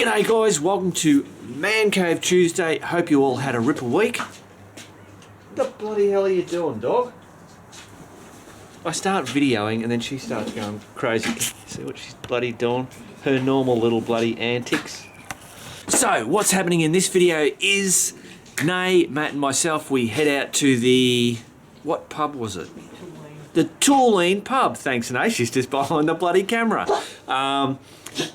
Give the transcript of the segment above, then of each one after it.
G'day guys, welcome to Man Cave Tuesday. Hope you all had a ripper week. What the bloody hell are you doing, dog? I start videoing and then she starts going crazy. See what she's bloody doing? Her normal little bloody antics. So, what's happening in this video is Nay, Matt and myself, we head out to the... what pub was it? The Toolleen Pub. Thanks, Nay. She's just behind the bloody camera.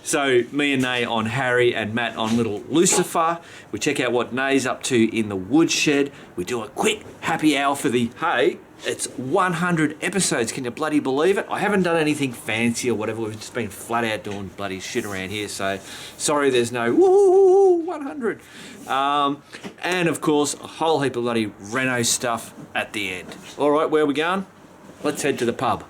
So me and Nay on Harry and Matt on little Lucifer. We check out what Nay's up to in the woodshed. We do a quick happy hour for the, hey, it's 100 episodes. Can you bloody believe it? I haven't done anything fancy or whatever. We've just been flat out doing bloody shit around here. So sorry there's no woo 100. And of course, a whole heap of bloody Reno stuff at the end. All right, where are we going? Let's head to the pub.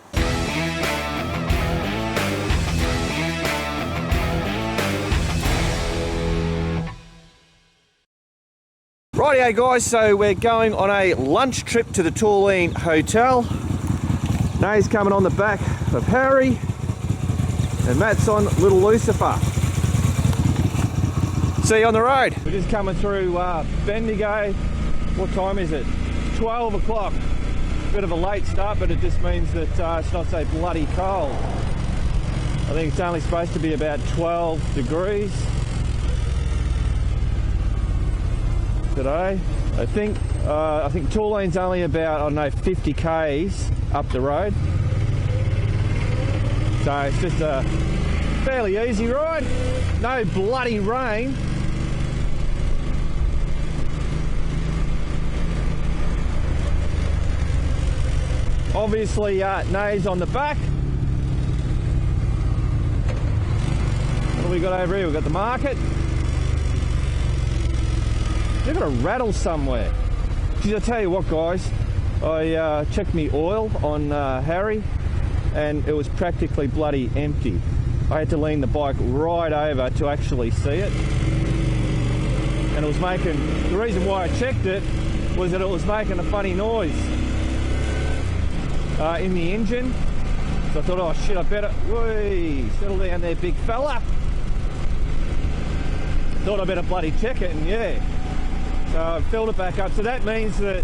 Rightio guys, so we're going on a lunch trip to the Toolleen Hotel. Nay's coming on the back of Harry and Matt's on little Lucifer. See you on the road. We're just coming through Bendigo. What time is it? 12 o'clock. Bit of a late start, but it just means that it's not so bloody cold. I think it's only supposed to be about 12 degrees today. I think Toolleen's only about, I don't know, 50 k's up the road. So it's just a fairly easy ride. No bloody rain. Obviously, Nay's on the back. What have we got over here? We've got the market. They've got a rattle somewhere. Geez, I tell you what, guys. I checked me oil on Harry, and it was practically bloody empty. I had to lean the bike right over to actually see it. And it was making... the reason why I checked it was that it was making a funny noise in the engine. So I thought, oh shit, I better... whee, settle down there, big fella. Thought I better bloody check it, and yeah. So I filled it back up. So that means that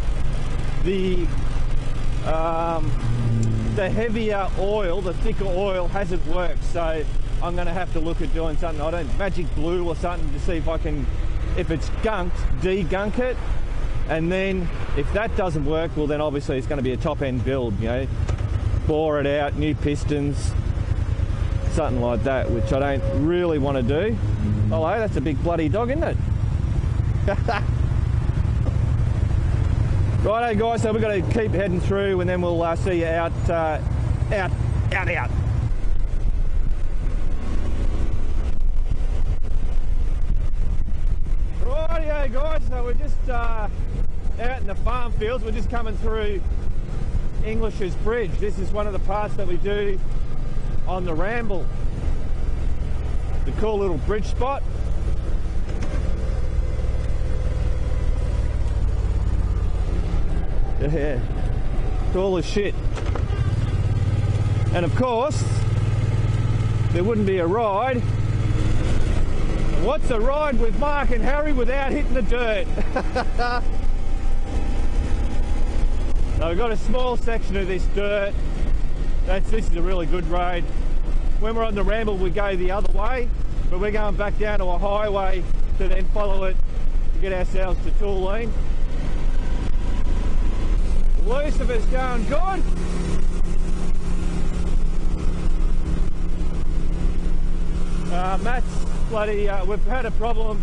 the heavier oil, the thicker oil, hasn't worked. So I'm going to have to look at doing something. I don't magic glue or something to see if I can, if it's gunked, de-gunk it. And then if that doesn't work, well then obviously it's going to be a top end build, you know, bore it out, new pistons, something like that, which I don't really want to do. Oh, hey, that's a big bloody dog, isn't it? Righto guys, so we're going to keep heading through and then we'll see you out. Rightio guys, so we're just out in the farm fields. We're just coming through English's Bridge. This is one of the parts that we do on the Ramble. The cool little bridge spot. Yeah, cool as shit. And of course, there wouldn't be a ride. What's a ride with Mark and Harry without hitting the dirt? So we've got a small section of this dirt. This is a really good road. When we're on the Ramble, we go the other way, but we're going back down to a highway to then follow it to get ourselves to Toolleen. Lucifer's going good. Matt's bloody, we've had a problem.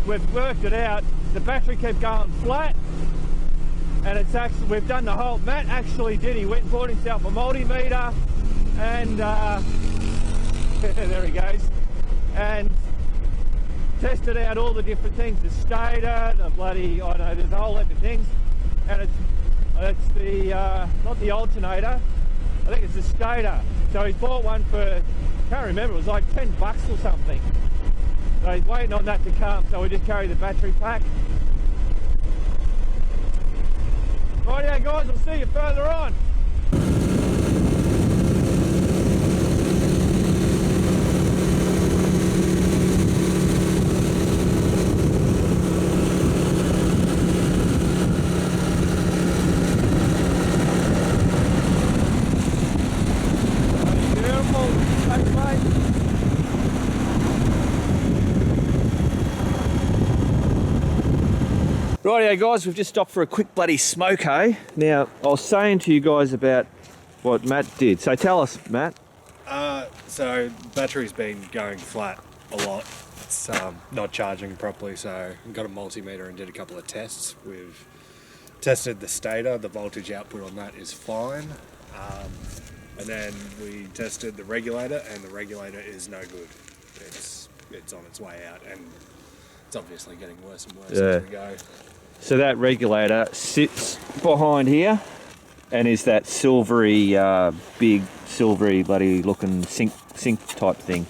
We've worked it out. The battery kept going flat, and it's actually, we've done the whole, Matt actually did, he went and bought himself a multimeter, and there he goes, and tested out all the different things, the stator, the bloody, I don't know, there's a whole heap of things, and it's the, not the alternator, I think it's the stator. So he bought one for, I can't remember, it was like 10 bucks or something. So he's waiting on that to come, so we just carry the battery pack. Rightio guys, we'll see you further on. Rightio guys, we've just stopped for a quick bloody smoke, eh? Now, I was saying to you guys about what Matt did. So tell us, Matt. So battery's been going flat a lot. It's not charging properly, so I've got a multimeter and did a couple of tests. We've tested the stator, the voltage output on that is fine. And then we tested the regulator, and the regulator is no good. It's on its way out, and it's obviously getting worse and worse as we go. So that regulator sits behind here and is that silvery, big silvery bloody looking sink type thing.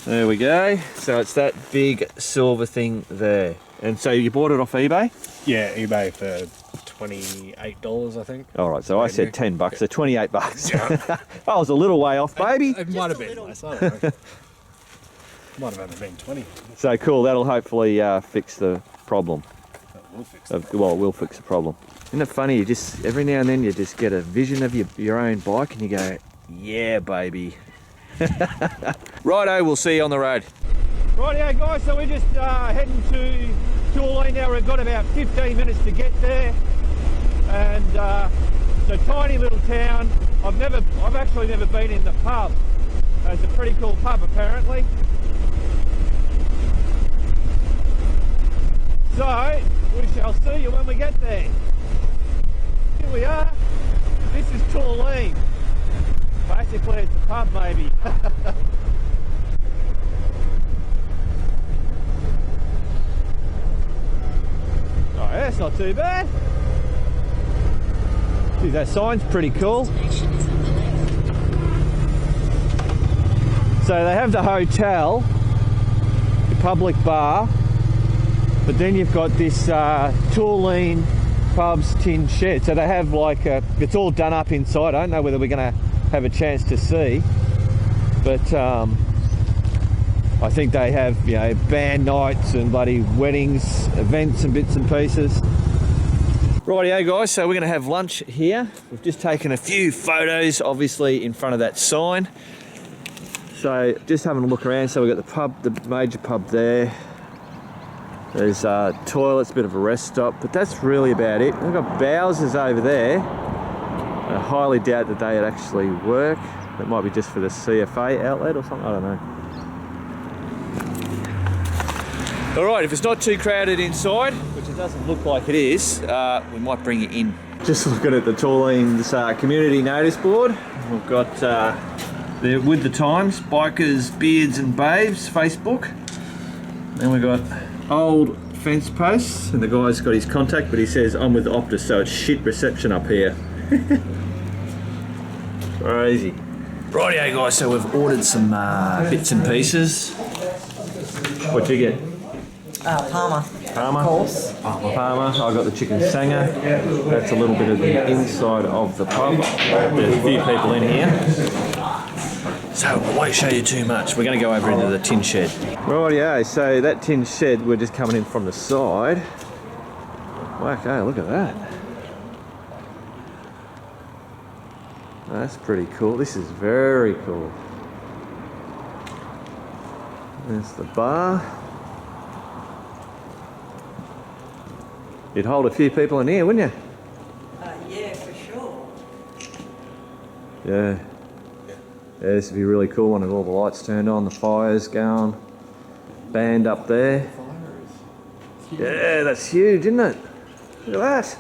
There we go. So it's that big silver thing there. And so you bought it off eBay? Yeah, eBay for $28, I think. All right, so I said $10, so $28. Yeah. I was a little way off, baby. It might have been less, I don't know. Might have only been 20. So cool, that'll hopefully fix the problem. We'll fix it. Well, it will fix the problem. Isn't it funny, you just, every now and then you just get a vision of your own bike and you go, yeah, baby. Righto, we'll see you on the road. Rightio guys, so we're just heading to Toolleen now. We've got about 15 minutes to get there. And it's a tiny little town. I've actually never been in the pub. It's a pretty cool pub apparently. So, we shall see you when we get there. Here we are. This is Toolleen. Basically, it's a pub, maybe. Oh, that's not too bad. Gee, that sign's pretty cool. So they have the hotel, the public bar, but then you've got this Toolleen Pub's tin shed. So they have like it's all done up inside. I don't know whether we're going to have a chance to see, but I think they have, you know, band nights and bloody weddings, events and bits and pieces. Rightio guys, so we're going to have lunch here. We've just taken a few photos, obviously in front of that sign. So just having a look around. So we've got the pub, the major pub there. There's toilets, bit of a rest stop, but that's really about it. We've got Bowser's over there. I highly doubt that they would actually work. That might be just for the CFA outlet or something, I don't know. All right, if it's not too crowded inside, which it doesn't look like it is, we might bring it in. Just looking at the Tooleen's community notice board. We've got the With the Times, Bikers, Beards and Babes Facebook. Then we've got old fence posts, and the guy's got his contact, but he says, I'm with Optus, so it's shit reception up here. Crazy. Rightio guys, so we've ordered some bits and pieces. What'd you get? Parma. Parma? Of course. Parma. I got the chicken sanger. That's a little bit of the inside of the pub. There's a few people in here. So I won't show you too much. We're going to go over into the tin shed. Rightio, so that tin shed, we're just coming in from the side. Okay, look at that. That's pretty cool. This is very cool. There's the bar. You'd hold a few people in here, wouldn't you? Yeah, for sure. Yeah. Yeah, this would be a really cool one with all the lights turned on, the fires going, band up there. Yeah, that's huge, isn't it? Look at that.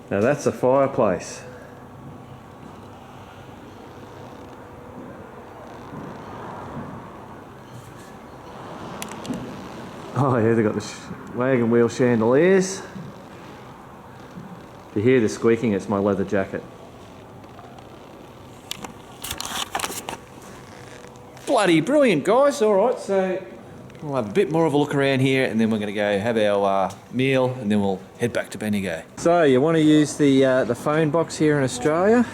Now that's a fireplace. Oh yeah, they've got the wagon wheel chandeliers. If you hear the squeaking, it's my leather jacket. Bloody brilliant, guys. All right, so we'll have a bit more of a look around here, and then we're going to go have our meal, and then we'll head back to Bendigo. So you want to use the phone box here in Australia?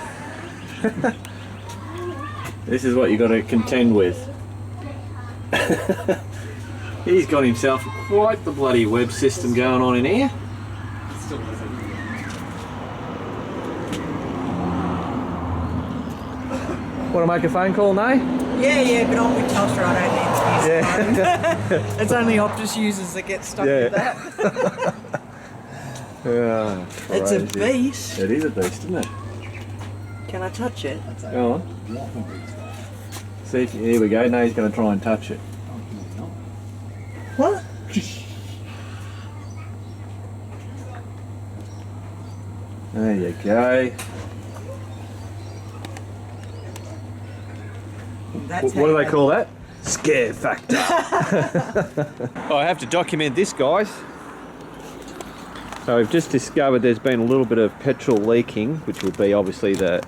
This is what you got to contend with. He's got himself quite the bloody web system going on in here. Want to make a phone call, Nay? Yeah, but I'm with Telstra, I don't need to use the phone. It's only Optus users that get stuck with that. It's a beast. It is a beast, isn't it? Can I touch it? Go on. See if here we go. Now he's going to try and touch it. What? There you go. That's What do they call that? Scare factor. I have to document this, guys. So we've just discovered there's been a little bit of petrol leaking, which will be obviously the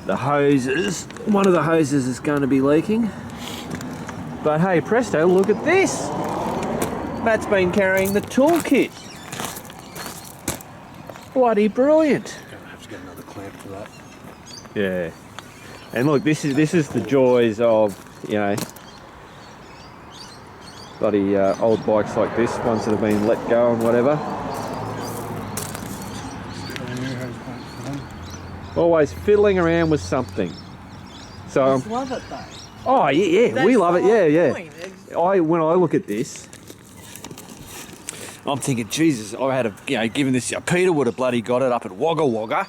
hoses. One of the hoses is going to be leaking. But hey, presto, look at this. Matt's been carrying the toolkit. Bloody brilliant. Gonna have to get another clamp for that. Yeah. And look, this is the joys of, you know, bloody old bikes like this, ones that have been let go and whatever. Always fiddling around with something. So I love it though. oh yeah, we love it. Yeah. When I look at this, I'm thinking, Jesus, I had given this, Peter would have bloody got it up at Wagga Wagga.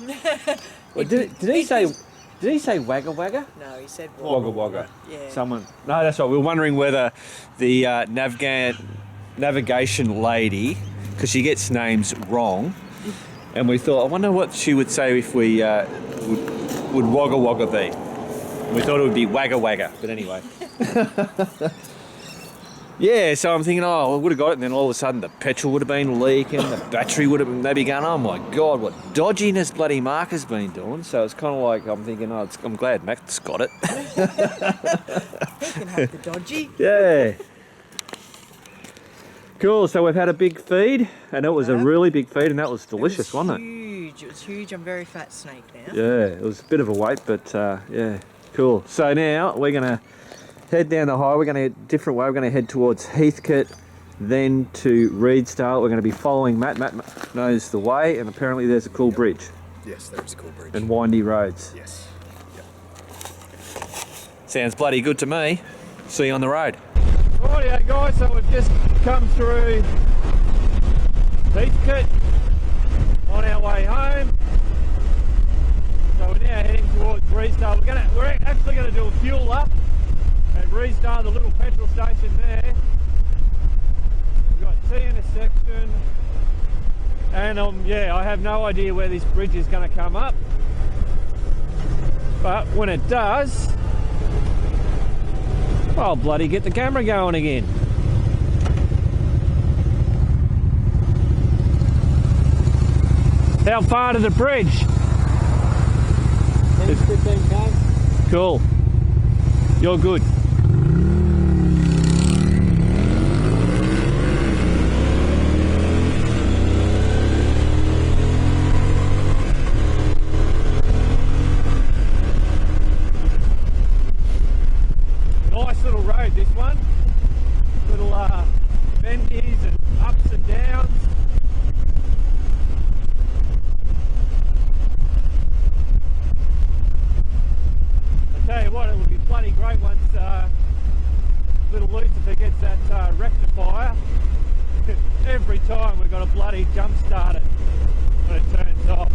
Well, did he say? Did he say Wagga Wagga? No, he said Wagga Wagga. Yeah. Someone. No, that's right. We were wondering whether the navigation lady, because she gets names wrong, and we thought, I wonder what she would say if we would Wagga Wagga be. We thought it would be Wagga Wagga, but anyway. Yeah, so I'm thinking, I would have got it, and then all of a sudden the petrol would have been leaking, the battery would have been maybe going, oh my God, what dodginess bloody Mark has been doing. So it's kind of like, I'm thinking, I'm glad Mac's got it. He can have the dodgy. Yeah. Cool, so we've had a big feed, and it was a really big feed, and that was delicious, wasn't it? Huge. It was huge. I'm very fat snake now. Yeah, it was a bit of a wait, but yeah, cool. So now we're going to head down the highway. We're going to head a different way. We're going to head towards Heathcote, then to Reedsdale. We're going to be following Matt. Matt knows the way, and apparently there's a cool bridge. Yes, there is a cool bridge. And windy roads. Yes. Yep. Sounds bloody good to me. See you on the road. Rightio guys, so we've just come through Heathcote on our way home. So we're now heading towards Reedsdale. We're actually going to do a fuel up at Reedsdale, the little petrol station there. We've got T intersection, and yeah, I have no idea where this bridge is going to come up, but when it does, I'll bloody get the camera going again. How far to the bridge? 15k. Cool. You're good. Nice little road, this one. Little bendies and ups and downs. I tell you what, it would be bloody great once little Lucifer gets that rectifier. Every time we've got to bloody jump start it when it turns off.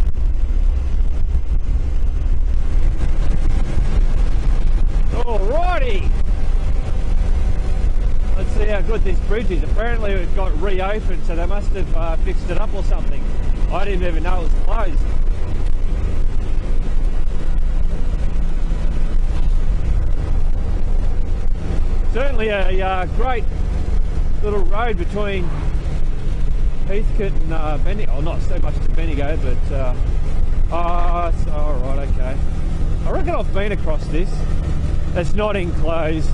Alrighty. Let's see how good this bridge is. Apparently it got reopened, so they must have fixed it up or something. I didn't even know it was closed. Certainly a great little road between Heathcote and Bendigo. Oh, not so much to Bendigo, but oh, it's alright, okay. I reckon I've been across this. It's not enclosed.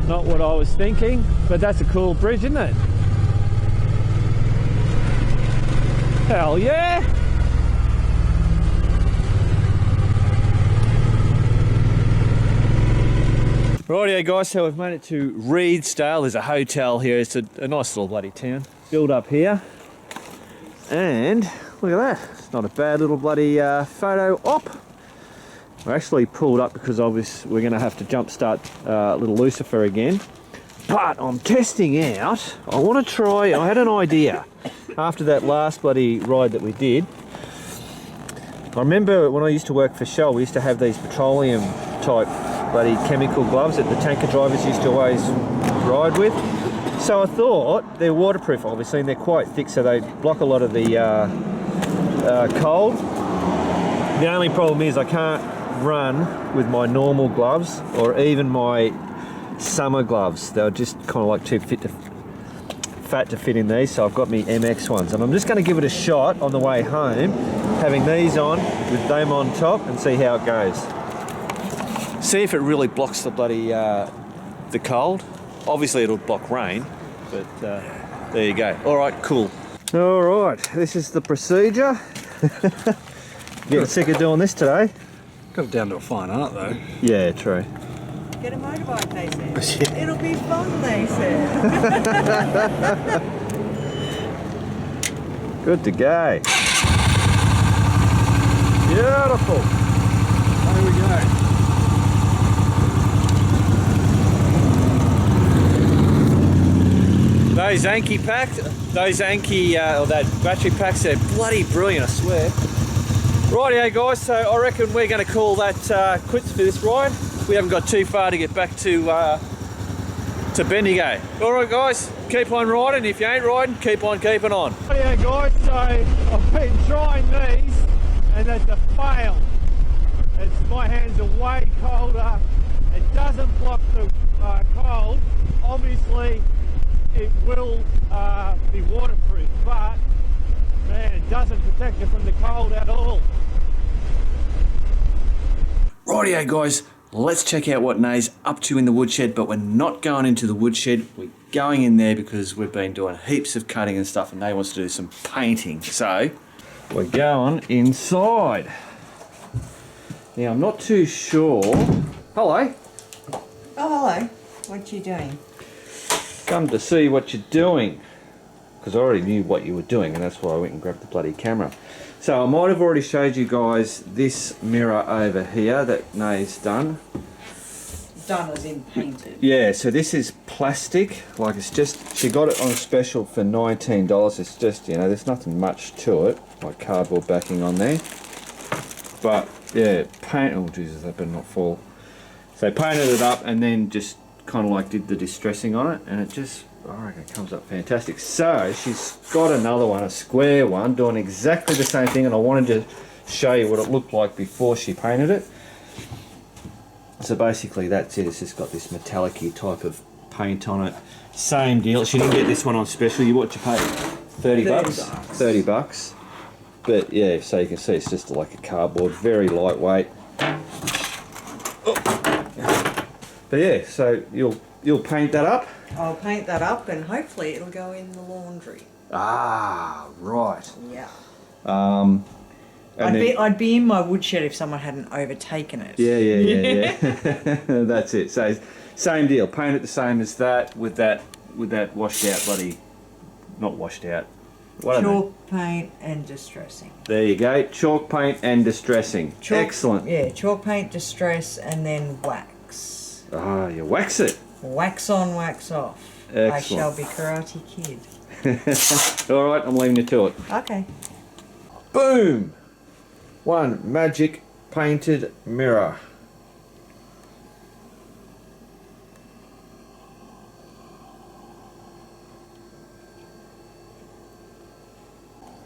Not what I was thinking, but that's a cool bridge, isn't it? Hell yeah! Rightio guys, so we've made it to Reedsdale. There's a hotel here. It's a nice little bloody town. Built up here. And look at that. It's not a bad little bloody photo op. I actually pulled up because obviously we're going to have to jump start little Lucifer again. But I'm testing out, I want to try, I had an idea after that last bloody ride that we did. I remember when I used to work for Shell, we used to have these petroleum type bloody chemical gloves that the tanker drivers used to always ride with. So I thought they're waterproof obviously, and they're quite thick, so they block a lot of the cold. The only problem is I can't run with my normal gloves or even my summer gloves. They're just kind of like too fat to fit in these, so I've got me MX ones, and I'm just going to give it a shot on the way home, having these on with them on top, and see how it goes. See if it really blocks the bloody the cold. Obviously it'll block rain, but there you go. All right, cool. All right, this is the procedure. Getting sick of doing this today. Got it down to a fine art though. Yeah, true. Get a motorbike, they said. It'll be fun, they said. Good to go. Beautiful. There we go. Those Anki packs, or that battery packs, they're bloody brilliant, I swear. Rightio guys, so I reckon we're going to call that quits for this ride. We haven't got too far to get back to Bendigo. All right guys, keep on riding. If you ain't riding, keep on keeping on. Rightio guys, so I've been trying these and it's a fail. My hands are way colder. It doesn't block the cold. Obviously it will be waterproof, but man, it doesn't protect you from the cold at all. Rightio guys, let's check out what Nay's up to in the woodshed, but we're not going into the woodshed. We're going in there because we've been doing heaps of cutting and stuff, and Nay wants to do some painting. So we're going inside. Now I'm not too sure. Hello. Oh, hello. What you doing? Come to see what you're doing, because I already knew what you were doing, and that's why I went and grabbed the bloody camera. So I might have already showed you guys this mirror over here that Nay's done. Done as in painted. Yeah, so this is plastic, like it's just, she got it on special for $19. It's just, you know, there's nothing much to it, like cardboard backing on there. But yeah, oh Jesus, that better not fall. So painted it up and then just kind of like did the distressing on it, and it just, I reckon it comes up fantastic. So she's got another one, a square one, doing exactly the same thing, and I wanted to show you what it looked like before she painted it. So basically that's it, it's just got this metallic-y type of paint on it. Same deal, she didn't get this one on special. You what you paid? 30 bucks? 30 bucks. But yeah, so you can see it's just like a cardboard, very lightweight. But yeah, so you'll paint that up? I'll paint that up and hopefully it'll go in the laundry. Ah, right. Yeah. And I'd be in my woodshed if someone hadn't overtaken it. Yeah. That's it. So same deal. Paint it the same as that with that washed out bloody, not washed out. What Chalk paint and distressing. There you go. Chalk paint and distressing. Chalk, excellent. Yeah, chalk paint, distress, and then wax. Ah, you wax it. Wax on, wax off. Excellent. I shall be Karate Kid. All right, I'm leaving you to it. Okay. Boom! One magic painted mirror.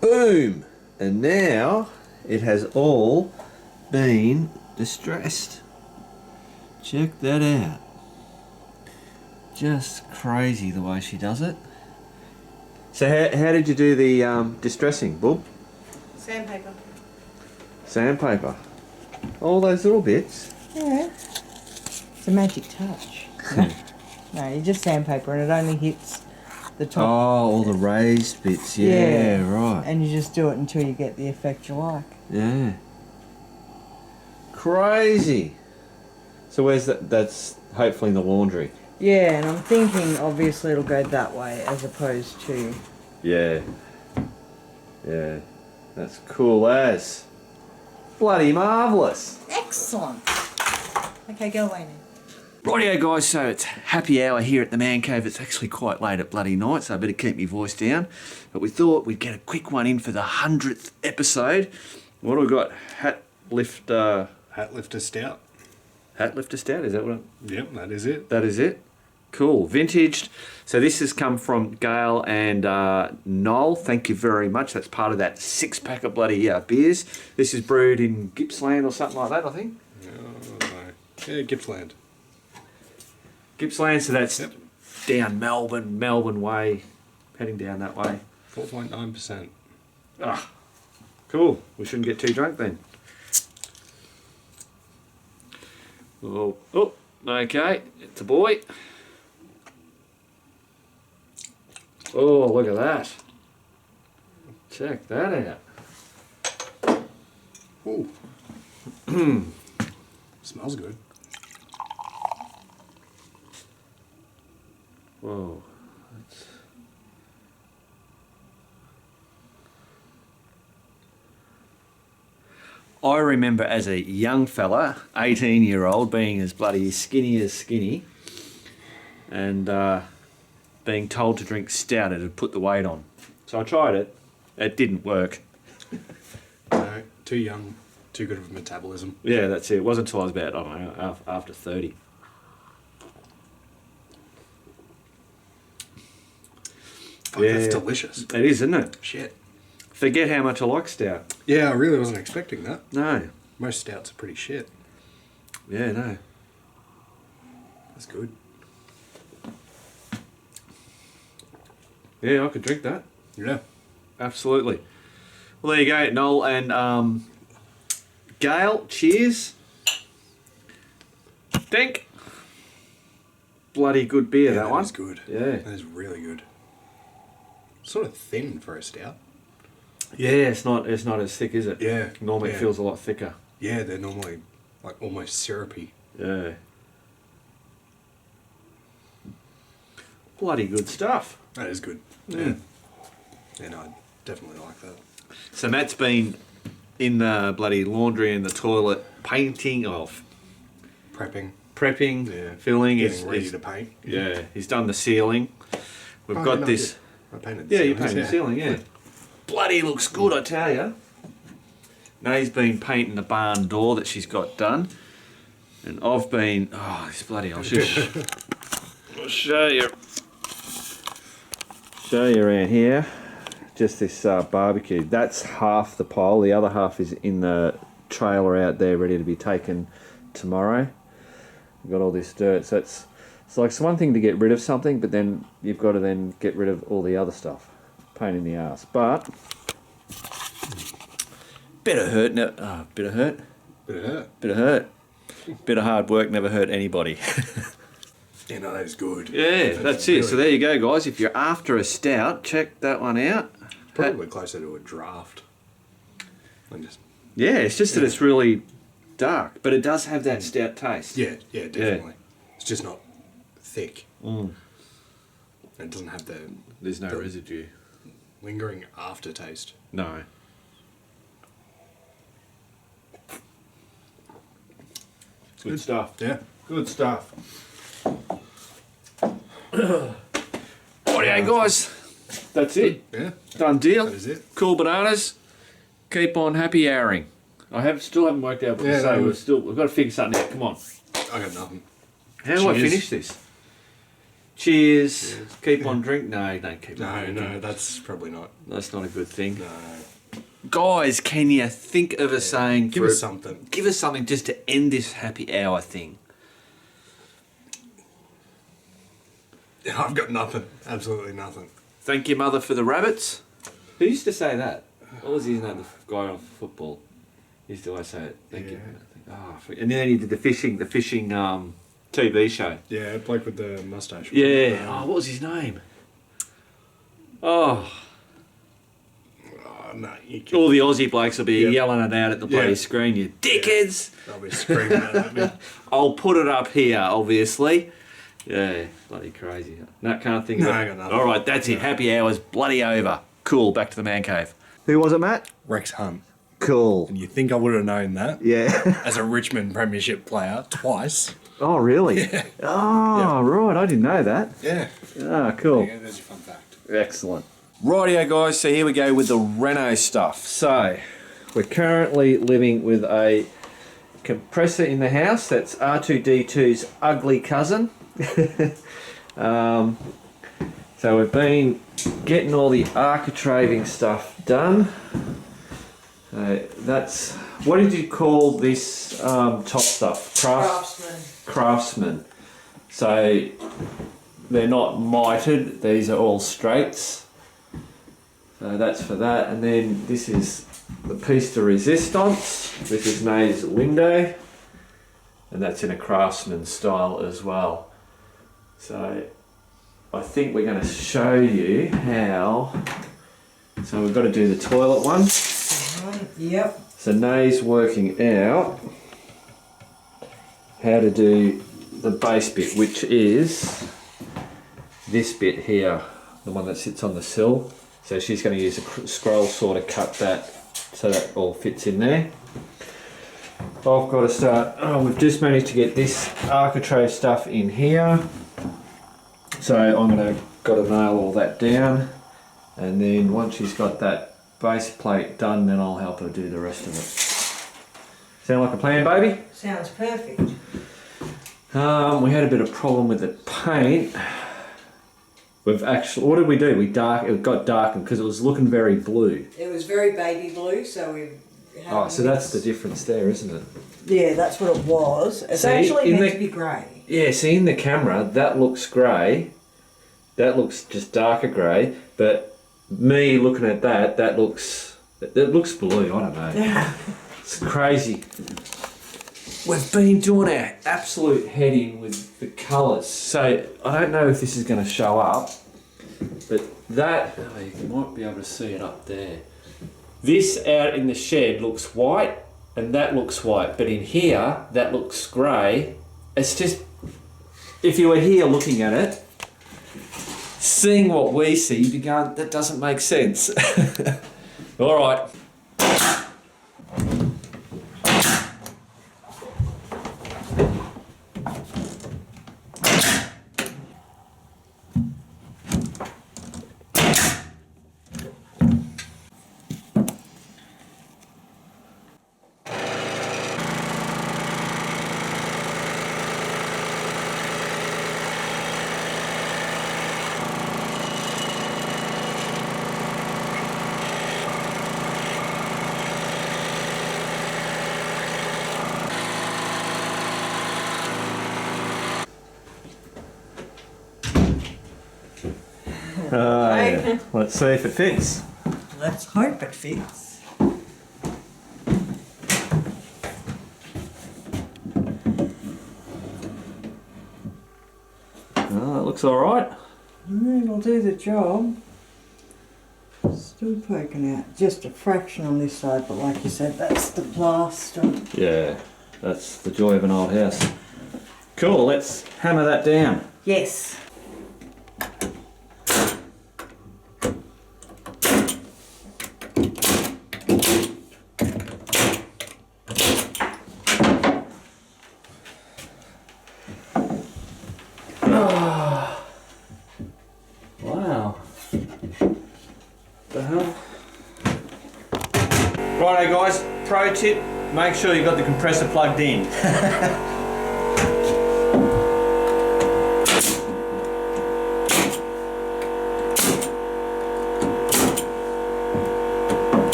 Boom! And now it has all been distressed. Check that out. Just crazy the way she does it. So how did you do the distressing, Bub? Sandpaper. Sandpaper. All those little bits. Yeah. It's a magic touch. No, you just sandpaper and it only hits the top. Oh, all the raised bits. Yeah, right. And you just do it until you get the effect you like. Yeah. Crazy. So where's that? That's hopefully in the laundry. Yeah, and I'm thinking obviously it'll go that way as opposed to... Yeah. Yeah. That's cool as. Bloody marvellous. Excellent. Okay, go away now. Rightio guys, so it's happy hour here at the Man Cave. It's actually quite late at bloody night, so I better keep my voice down. But we thought we'd get a quick one in for the 100th episode. What do we got? Hat lifter stout. Hat lifter stout, is that what Yep, that is it. That is it? Cool. Vintaged. So this has come from Gail and Noel. Thank you very much. That's part of that 6-pack of bloody beers. This is brewed in Gippsland or something like that, I think. Oh, no. Yeah, Gippsland. Gippsland, so that's Yep. down Melbourne way, heading down that way. 4.9%. Ah, cool. We shouldn't get too drunk then. Oh, okay. It's a boy. Oh, look at that. Check that out. Ooh. Smells good. Whoa. I remember as a young fella, 18-year-old, being as bloody skinny, and being told to drink stout, it had put the weight on. So I tried it. It didn't work. No, too young, too good of a metabolism. Yeah, that's it. It wasn't until I was about, I don't know, after 30. Fuck, Yeah. that's delicious. It is, isn't it? Shit. Forget how much I like stout. Yeah, I really wasn't expecting that. No. Most stouts are pretty shit. Yeah, no. That's good. Yeah, I could drink that. Yeah. Absolutely. Well, there you go, Noel and Gail. Cheers. Dink. Bloody good beer, that one. That is good. Yeah. That is really good. Sort of thin for a stout. Yeah, it's not as thick, is it? Yeah. Normally it feels a lot thicker. Yeah, they're normally like almost syrupy. Yeah. Bloody good stuff. That is good. Mm. Yeah, no, I definitely like that. So Matt's been in the bloody laundry and the toilet painting off. Prepping. Yeah. Filling. Getting ready to paint. Yeah, he's done the ceiling. We've Oh, got no, this. I painted the Yeah, you ceilings, painted the ceiling, yeah. Bloody looks good, I tell you. Nay's been painting the barn door that she's got done. And I've been... Oh, this bloody... I'll show you. Show you around here. Just this barbecue. That's half the pile. The other half is in the trailer out there ready to be taken tomorrow. We've got all this dirt. So it's like it's one thing to get rid of something, but then you've got to then get rid of all the other stuff. Pain in the ass. But bit of hurt. Bit of hurt. Bit of hurt. Bit of hurt. Bit of hard work never hurt anybody. Yeah, no, that is good. Yeah, that's it. really So there you go, guys. If you're after a stout, check that one out. Probably closer to a draft. Yeah, it's just that it's really dark, but it does have that stout taste. Yeah, definitely. It's just not thick. Mm. It doesn't have There's no the residue. lingering aftertaste. No. Good stuff. Yeah. Good stuff. Rightio, guys. That's it. Yeah. Done deal. That is it. Cool bananas. Keep on happy houring. Still haven't worked out what to say. We've got to figure something out. Come on. I got nothing. How do I Cheers. finish this? Cheers. Keep on drinking. No, don't keep on drinking. No, that's probably not. That's not a good thing. No. Guys, can you think of a saying? Give us something. Give us something just to end this happy hour thing. Yeah, I've got nothing. Absolutely nothing. Thank your mother for the rabbits. Who used to say that? What was his name? The guy on football. He used to always say it. Thank you. Oh, and then he did the fishing TV show. Yeah, bloke with the moustache. Yeah. Oh, what was his name? Oh. Oh, no, you All the Aussie blokes will be Yep. yelling it out at the bloody screen, you dickheads. They'll be screaming at me. I'll put it up here, obviously. Yeah, bloody crazy. No, can't think of it. I got nothing. All right, that's it. Happy hour's bloody over. Cool, back to the man cave. Who was it, Matt? Rex Hunt. Cool. And you think I would have known that Yeah. as a Richmond Premiership player twice. Oh, really? Yeah. Oh, right. I didn't know that. Yeah. Ah, cool. There you go, there's your fun fact. Excellent. Rightio, guys. So here we go with the Reno stuff. So we're currently living with a compressor in the house. That's R2D2's ugly cousin. So we've been getting all the architraving stuff done. That's, what did you call this top stuff? Craftsman. So they're not mitered, these are all straights. So that's for that. And then this is the piece de resistance. This is May's window. And that's in a Craftsman style as well. So I think we're going to show you how. So we've got to do the toilet one. Yep. So Nay's working out how to do the base bit, which is this bit here, the one that sits on the sill. So she's going to use a scroll saw to cut that so that all fits in there. I've got to start, we've just managed to get this architrave stuff in here. So I'm got to nail all that down, and then once she's got that base plate done, then I'll help her do the rest of it. Sound like a plan, baby? Sounds perfect. We had a bit of problem with the paint. We've actually, what did we do? It got darkened because it was looking very blue. It was very baby blue, so we. Oh, so that's the difference there, isn't it? Yeah, that's what it was. It's actually meant to be grey. Yeah, see in the camera, that looks grey. That looks just darker grey. But me looking at that, it looks blue, I don't know. It's crazy. We've been doing our absolute head in with the colours. So I don't know if this is going to show up, but that, you might be able to see it up there. This out in the shed looks white, and that looks white, but in here, that looks grey. It's just, if you were here looking at it, seeing what we see, you'd be going, that doesn't make sense. All right. Yeah. Let's see if it fits. Let's hope it fits. Oh, that looks alright. It'll do the job. Still poking out just a fraction on this side, but like you said, that's the plaster. Yeah, that's the joy of an old house. Cool, let's hammer that down. Yes. Wow. The hell? Righto guys, pro tip, make sure you've got the compressor plugged in.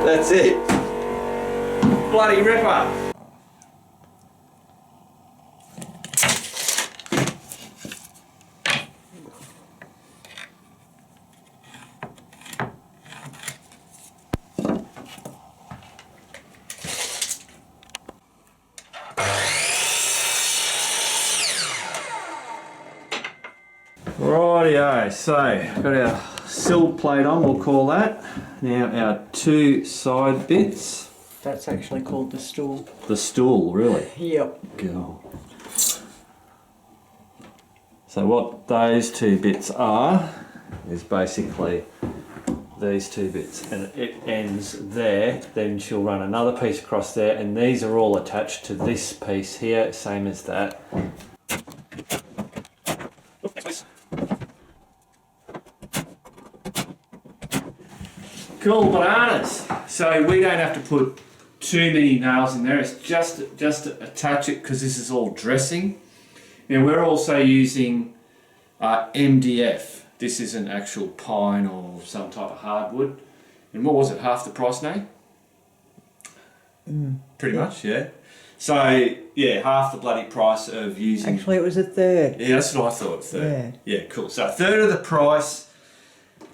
That's it. Bloody ripper. Rightio, so got our sill plate on, we'll call that. Now our two side bits. That's actually called the stool. The stool, really? Yep. Go. So what those two bits are is basically these two bits and it ends there, then she'll run another piece across there, and these are all attached to this piece here, same as that. Cool bananas. So we don't have to put too many nails in there. It's just attach it because this is all dressing. Now we're also using MDF. This is an actual pine or some type of hardwood. And what was it? Half the price, Nate? Pretty much, yeah. So yeah, half the bloody price of using. Actually, it was a third. Yeah, that's what I thought. Third. Yeah, cool. So a third of the price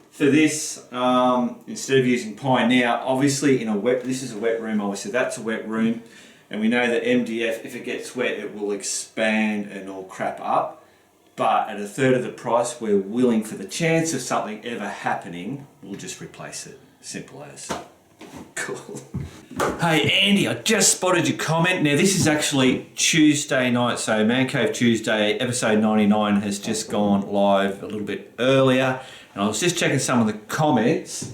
for this, instead of using pine. Now, obviously, this is a wet room. Obviously, that's a wet room, and we know that MDF, if it gets wet, it will expand and all crap up. But at a third of the price, we're willing, for the chance of something ever happening, we'll just replace it. Simple as. Cool. Hey Andy, I just spotted your comment. Now this is actually Tuesday night, so Man Cave Tuesday, episode 99 has just gone live a little bit earlier. And I was just checking some of the comments,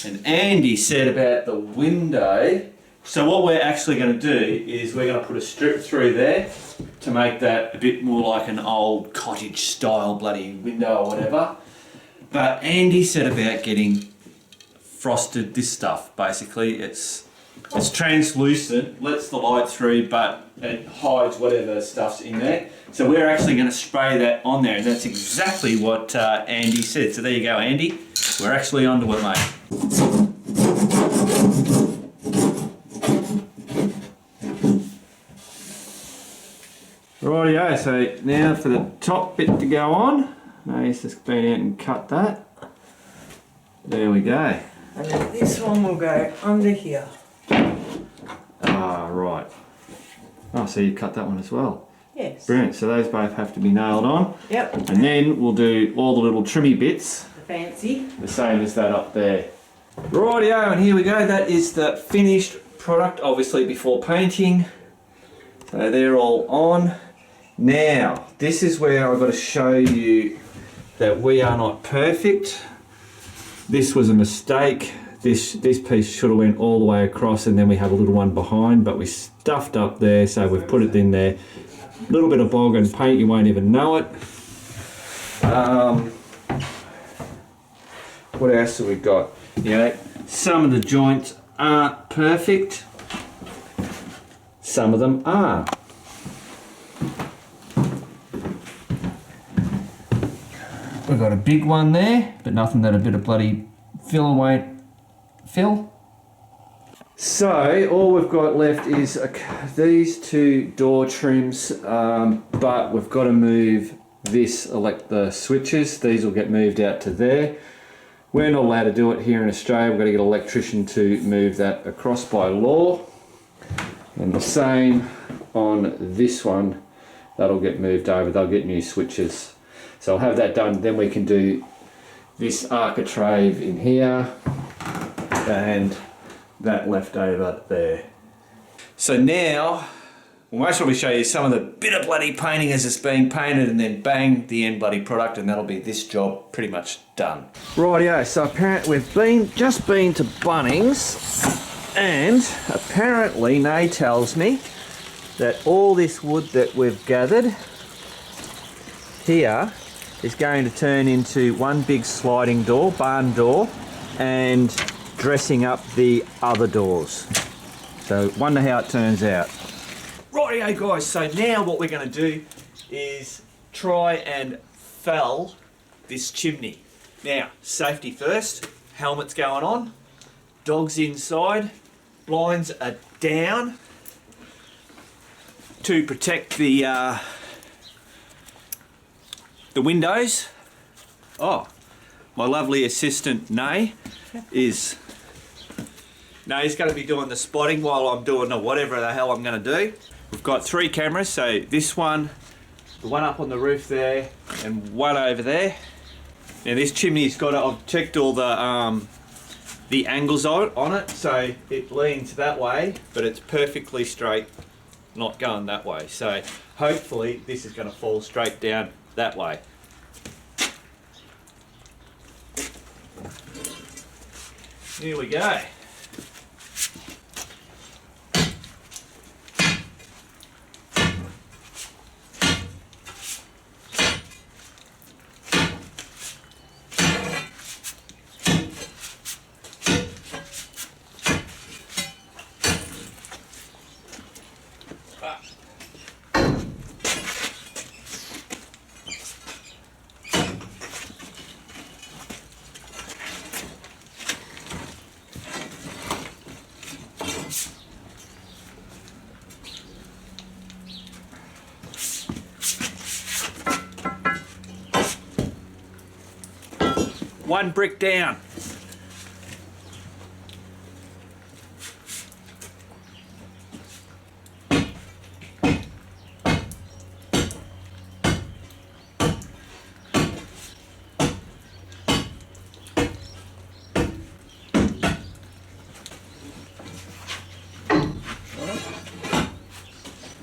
and Andy said about the window. So what we're actually going to do is we're going to put a strip through there to make that a bit more like an old cottage style bloody window or whatever. But Andy said about getting frosted this stuff. Basically it's translucent, lets the light through, but it hides whatever stuff's in there. So we're actually going to spray that on there, and that's exactly what Andy said. So there you go, Andy. We're actually onto it, mate. Rightio, so now for the top bit to go on. Nice, just been out and cut that. There we go. And then this one will go under here. Ah, right. Oh, so you cut that one as well. Yes. Brilliant. So those both have to be nailed on. Yep. And then we'll do all the little trimmy bits. The fancy. The same as that up there. Rightio, and here we go. That is the finished product, obviously before painting. So they're all on. Now, this is where I've got to show you that we are not perfect. This was a mistake. This piece should have went all the way across, and then we have a little one behind, but we stuffed up there, so we've put it in there. A little bit of bog and paint, you won't even know it. What else have we got? You know, some of the joints aren't perfect. Some of them are. We've got a big one there, but nothing that a bit of bloody filler won't fill. So all we've got left is these two door trims, but we've got to move the switches. These will get moved out to there. We're not allowed to do it here in Australia. We've got to get an electrician to move that across by law. And the same on this one, that'll get moved over. They'll get new switches. So I'll have that done, then we can do this architrave in here and that left over there. So now, we'll most probably show you some of the bit of bloody painting as it's being painted, and then bang, the end bloody product, and that'll be this job pretty much done. Rightio, so apparently we've just been to Bunnings, and apparently Nay tells me that all this wood that we've gathered here is going to turn into one big sliding door, barn door, and dressing up the other doors. So wonder how it turns out. Rightio guys, so now what we're going to do is try and fell this chimney. Now, safety first, helmet's going on, dogs inside, blinds are down to protect the windows. Oh, my lovely assistant Nay is Nay's going to be doing the spotting while I'm doing whatever the hell I'm going to do. We've got 3 cameras, so this one, the one up on the roof there, and one over there. Now this chimney's got I've checked all the angles on it, so it leans that way, but it's perfectly straight, not going that way. So hopefully this is going to fall straight down that way. Here we go. One brick down.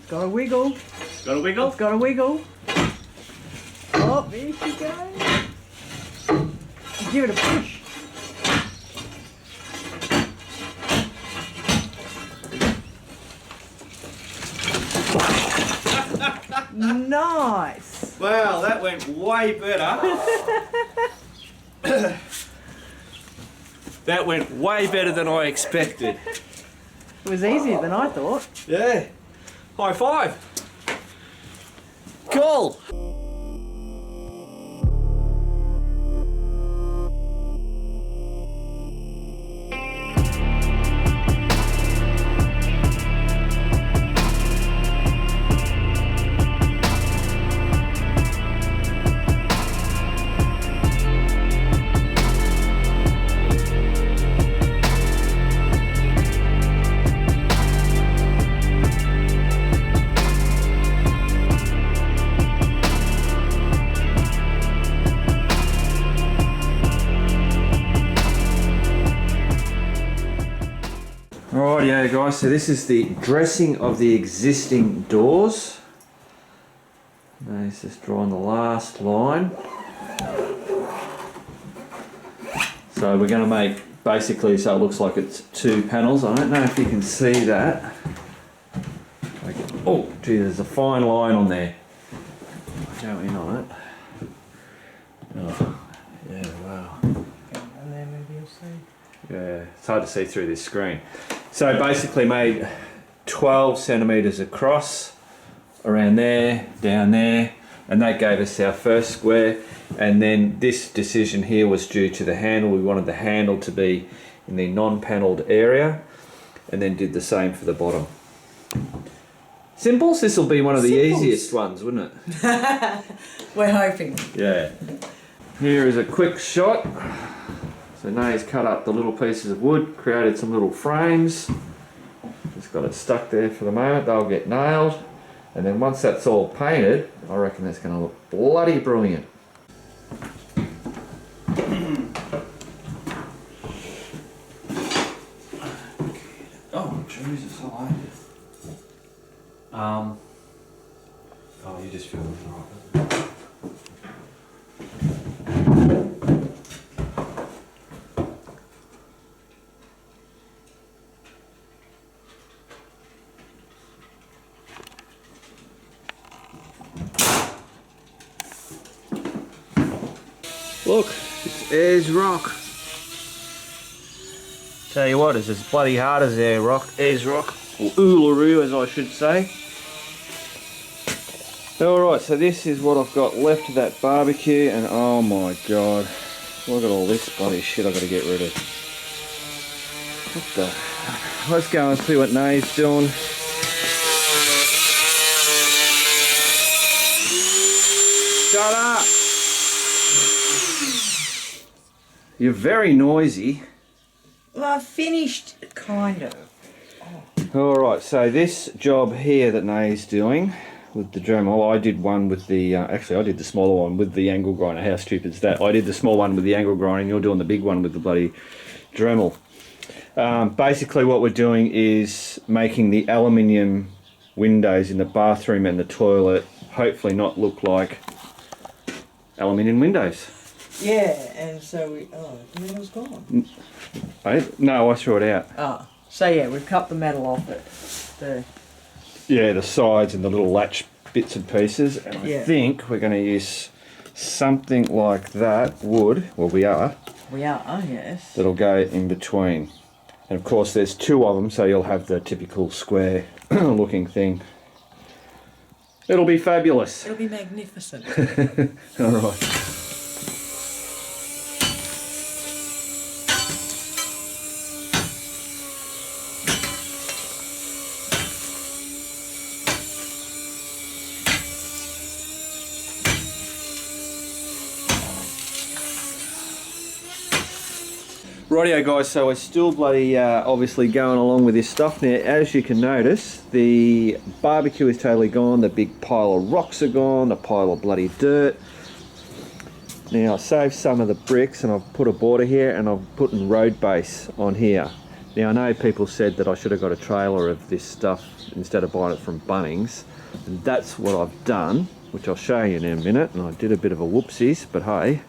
Got a wiggle. Got a wiggle? It's got a wiggle. Oh, there she goes. Give it a push. Nice. Well, that went way better. That went way better than I expected. It was easier than I thought. Yeah. High five. Cool. Rightio guys, so this is the dressing of the existing doors. Now he's just drawing the last line. So we're going to make basically so it looks like it's two panels. I don't know if you can see that. Oh gee, there's a fine line on there. Go in on it. Oh, yeah, wow. And then maybe you'll see. Yeah, it's hard to see through this screen. So basically made 12 centimetres across, around there, down there, and that gave us our first square. And then this decision here was due to the handle. We wanted the handle to be in the non-panelled area, and then did the same for the bottom. Simples? This will be one of the easiest ones, wouldn't it? We're hoping. Yeah. Here is a quick shot. So Nate's cut up the little pieces of wood, created some little frames. Just got it stuck there for the moment. They'll get nailed. And then once that's all painted, I reckon that's going to look bloody brilliant. Oh, Jesus, I like it. Oh, you just feel it right. Look, it's Ayers rock. Tell you what, it's as bloody hard as Ayers rock, or Uluru as I should say. Alright, so this is what I've got left of that barbecue, and oh my god, look at all this bloody shit I've got to get rid of. What the... Let's go and see what Nate's doing. Shut up! You're very noisy. Well, I've finished, kind of. Alright, so this job here that Nate's doing with the Dremel, I did one with the, actually I did the smaller one with the angle grinder. How stupid is that? I did the small one with the angle grinder and you're doing the big one with the bloody Dremel. Basically what we're doing is making the aluminium windows in the bathroom and the toilet hopefully not look like aluminium windows. Yeah, and so we, oh, the metal's gone. No, I threw it out. Oh, so yeah, we've cut the metal off it. The, Yeah, the sides and the little latch bits and pieces. And I Yeah. think we're going to use something like that, wood, well we are, we are, oh yes. that'll go in between. And of course there's two of them, so you'll have the typical square looking thing. It'll be fabulous. It'll be magnificent. All right. Rightio guys, so we're still bloody obviously going along with this stuff. Now as you can notice, the barbecue is totally gone, the big pile of rocks are gone, the pile of bloody dirt. Now I saved some of the bricks and I've put a border here and I've put in road base on here. Now I know people said that I should have got a trailer of this stuff instead of buying it from Bunnings, and that's what I've done, which I'll show you in a minute, and I did a bit of a whoopsies, but hey.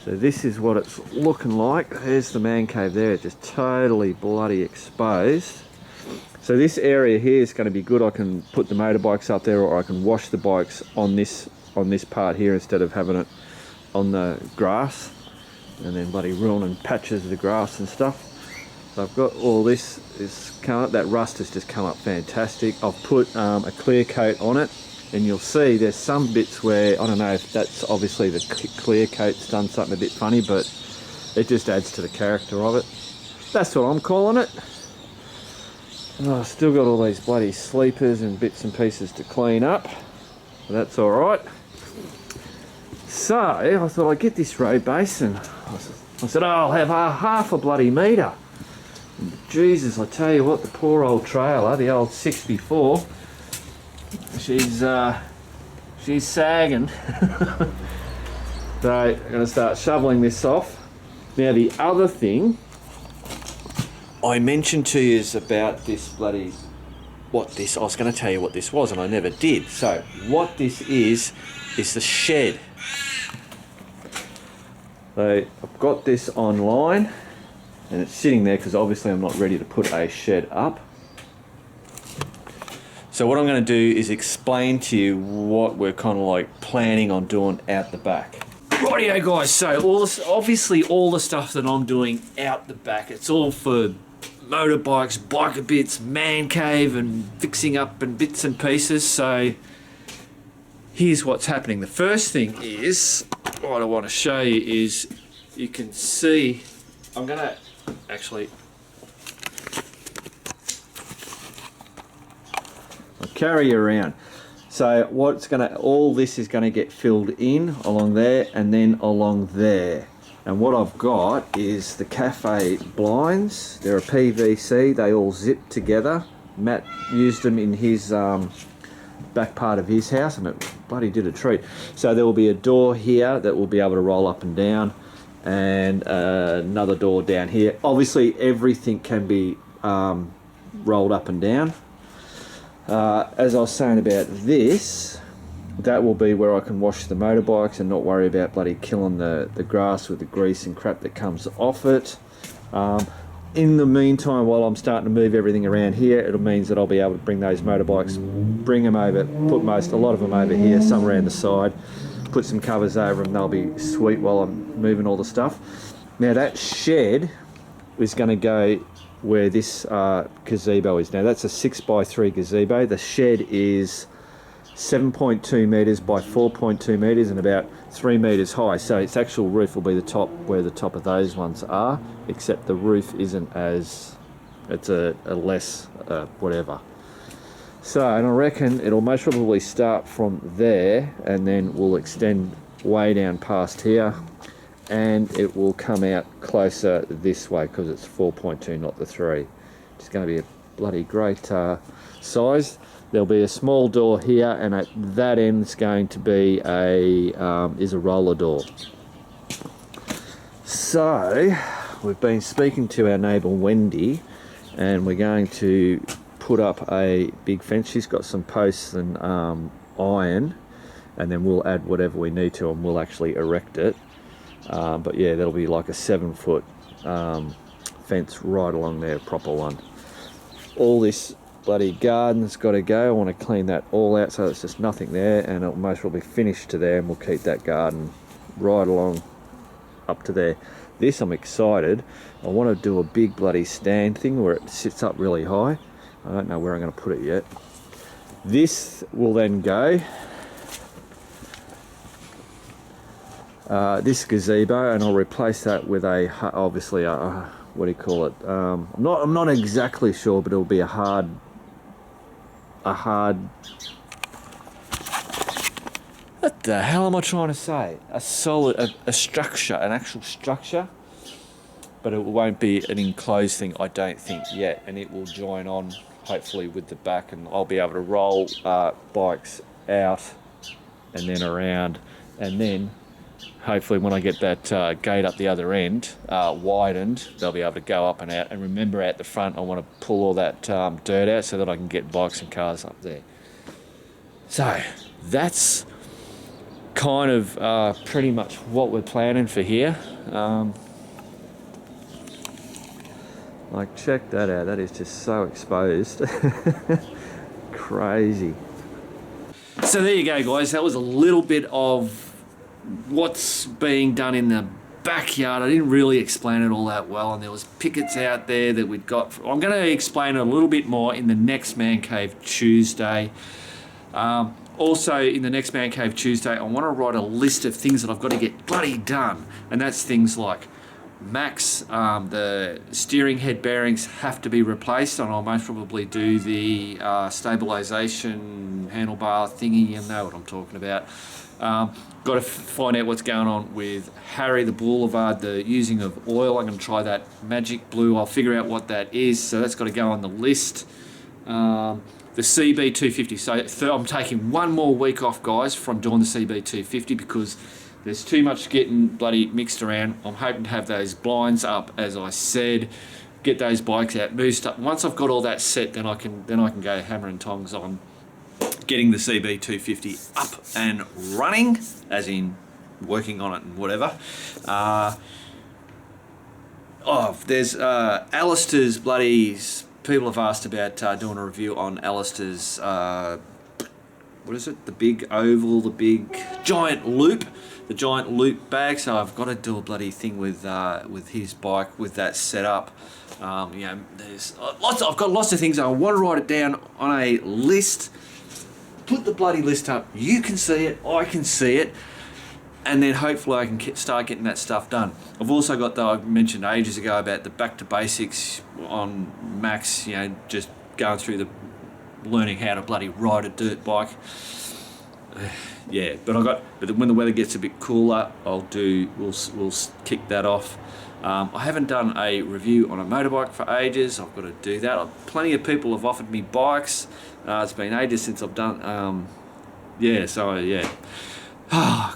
So this is what it's looking like. There's the man cave there, just totally bloody exposed. So this area here is going to be good. I can put the motorbikes up there, or I can wash the bikes on this part here instead of having it on the grass and then bloody ruining patches of the grass and stuff. So I've got all this is come up. That rust has just come up fantastic. I've put a clear coat on it. And you'll see there's some bits where, I don't know if that's obviously the clear coat's done something a bit funny, but it just adds to the character of it. That's what I'm calling it. Oh, I've still got all these bloody sleepers and bits and pieces to clean up. But that's all right. So I thought I'd get this road base, and I said, oh, I'll have half a bloody metre. And Jesus, I tell you what, the poor old trailer, the old 64, she's sagging. So I'm going to start shoveling this off. Now the other thing I mentioned to you is about this bloody, I was going to tell you what this was and I never did. So what this is the shed. So I've got this online and it's sitting there because obviously I'm not ready to put a shed up. So what I'm going to do is explain to you what we're kind of like planning on doing out the back. Rightio guys, so obviously all the stuff that I'm doing out the back, it's all for motorbikes, biker bits, man cave and fixing up and bits and pieces. So here's what's happening. The first thing is, what I want to show you is, you can see, I'm going to actually carry you around. So all this is going to get filled in along there and then along there. And what I've got is the cafe blinds. They're a PVC, they all zip together. Matt used them in his back part of his house and it bloody did a treat. So there will be a door here that will be able to roll up and down, and another door down here. Obviously everything can be rolled up and down. As I was saying about this, that will be where I can wash the motorbikes and not worry about bloody killing the grass with the grease and crap that comes off it. In the meantime, while I'm starting to move everything around here, it means that I'll be able to bring those motorbikes, bring them over, put a lot of them over here, some around the side, put some covers over them. They'll be sweet while I'm moving all the stuff. Now that shed is going to go where this gazebo is. Now that's a 6x3 gazebo. The shed is 7.2 metres by 4.2 metres and about 3 metres high. So its actual roof will be the top where the top of those ones are, except the roof isn't as, it's a less whatever. So, and I reckon it'll most probably start from there and then we'll extend way down past here, and it will come out closer this way because it's 4.2, not the 3. It's going to be a bloody great size. There'll be a small door here, and at that end's going to be a roller door. So we've been speaking to our neighbour Wendy, and we're going to put up a big fence. She's got some posts and iron, and then we'll add whatever we need to, and we'll actually erect it. But yeah, that'll be like a 7-foot fence right along there, proper one. All this bloody garden's got to go. I want to clean that all out so there's just nothing there, and it'll most probably finish to there, and we'll keep that garden right along up to there. This, I'm excited. I want to do a big bloody stand thing where it sits up really high. I don't know where I'm going to put it yet. This will then go this gazebo, and I'll replace that with a, obviously a, what do you call it? I'm not exactly sure, but it'll be a hard. What the hell am I trying to say? A solid, a structure, an actual structure, but it won't be an enclosed thing, I don't think yet, and it will join on hopefully with the back, and I'll be able to roll bikes out and then around, and then hopefully when I get that gate up the other end widened, they'll be able to go up and out. And remember, at the front I want to pull all that dirt out so that I can get bikes and cars up there. So that's kind of pretty much what we're planning for here. Like, check that out, that is just so exposed. Crazy. So there you go, guys, that was a little bit of what's being done in the backyard. I didn't really explain it all that well, and there was pickets out there that we'd got. I'm going to explain it a little bit more in the next Man Cave Tuesday. Also, in the next Man Cave Tuesday, I want to write a list of things that I've got to get bloody done, and that's things like Max, the steering head bearings have to be replaced, and I'll most probably do the stabilisation handlebar thingy. You know what I'm talking about. Got to find out what's going on with Harry, the Boulevard, the using of oil. I'm going to try that magic blue. I'll figure out what that is, so that's got to go on the list. The CB250. So I'm taking one more week off, guys, from doing the CB250 because there's too much getting bloody mixed around. I'm hoping to have those blinds up, as I said, get those bikes out, moved up. Once I've got all that set, then I can go hammer and tongs on getting the CB250 up and running, as in working on it and whatever. There's Alistair's bloody. People have asked about doing a review on Alistair's. What is it? The big oval, the big giant loop, the giant loop bag. So I've got to do a bloody thing with his bike with that setup. There's I've got lots of things. I want to write it down on a list. Put the bloody list up. You can see it. I can see it. And then hopefully I can start getting that stuff done. I've also got, though, I mentioned ages ago about the back to basics on Max. Just going through the learning how to bloody ride a dirt bike. Yeah, but when the weather gets a bit cooler, we'll kick that off. I haven't done a review on a motorbike for ages. I've got to do that. Plenty of people have offered me bikes. It's been ages since I've done.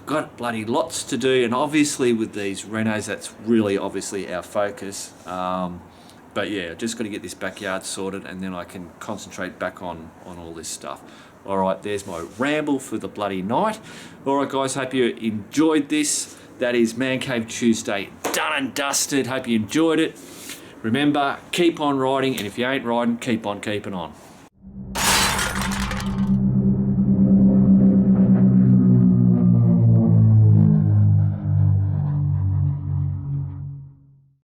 Got bloody lots to do, and obviously with these Renos, that's really obviously our focus. But yeah, just got to get this backyard sorted, and then I can concentrate back on all this stuff. All right, there's my ramble for the bloody night. All right, guys, hope you enjoyed this. That is Man Cave Tuesday done and dusted. Hope you enjoyed it. Remember, keep on riding, and if you ain't riding, keep on keeping on.